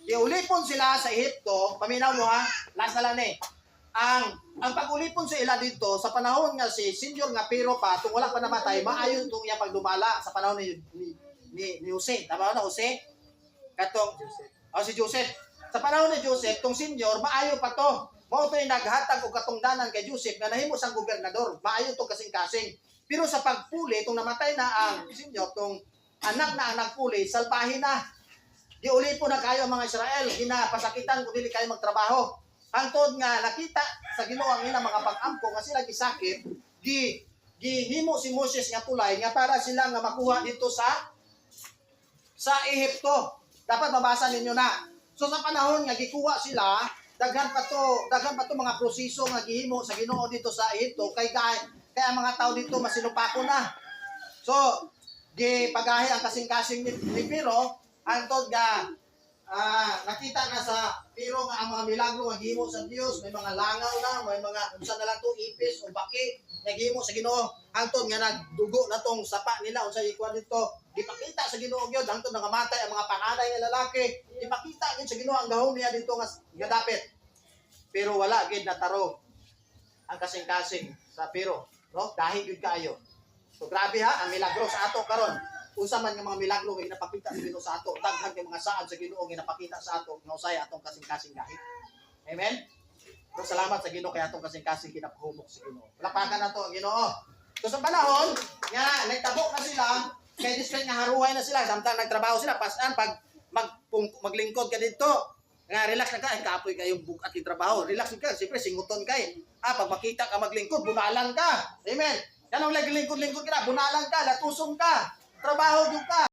Iulipon sila sa Ehipto, paminaw mo ha, last na lang eh. Ang pag-ulipon sa ila dito, sa panahon nga si Senyor nga Pero pa, kung wala pa namatay, maayon itong iya pagdumala sa panahon ni Jose. Tama na, Jose? Katong, si Joseph. Sa panahon ni Joseph, tong Senyor, maayo pa to. Mao to yung naghatag o katungdanan kay Joseph na nahimo sang gobernador. Maayo to kasing-kasing. Pero sa pagpuli, itong namatay na ang Senyor, itong anak na ang nagpuli, salbahin na. Giuli po na kayo mga Israel, ginapasakitan kung dili kayo magtrabaho. Hangtod nga nakita sa Ginoo ang ina mga pag-ampo nga sila gisakit, gihimo si Moses nga tulay nga para sila nga makuha dito sa Ehipto. Dapat mabasa ninyo na. So sa panahon nga gikuha sila, daghan pa to mga proseso nga gihimo sa Ginoo dito sa Ehipto kay ang mga tao dito masinupako na. So gipagahi ang kasing-kasing ni Pero hangtod nga nakita na sa Pero nga ang mga milagro nga gihimo sa Dios, may mga langaw na, may mga unsa na lang to ipis o baki nga gihimo sa Ginoo. Hangtod nga nagdugo na tong sapa nila unsa ikuan dito. Gipakita sa Ginoo gyud hangtod nga mamatay ang mga panganay nga lalaki. Gipakita gyud sa Ginoo ang gahom niya dito nga dapit. Pero wala gid nataro ang kasing-kasing sa Pero, no? Dahil gyud kaayo. So grabe ha ang milagro sa ato karon. Unsa man nga mga milagro nga ginapakita sa Ginoo sa ato, daghan kay mga saad sa Ginoo nga ginapakita sa ato nga usay atong kasing-kasing dahil. Amen. So salamat sa Ginoo kay atong kasing-kasing ginapahubok sa Ginoo. Lapagan nato ang Ginoo. So sa panahon nga nagtabok na sila, kay discreet nga haruhay na sila samtang nagtrabaho sila pasan pag maglingkod ka dito. Nga relax na ka, kapoy kayong bukat yung trabaho. Relax ka, siyempre singuton kay. Pag makita ka maglingkod, bunalan ka. Amen. Yan ang lingkod-lingkod ka na, bunalan ka, latusong ka. Trabaho yung ka.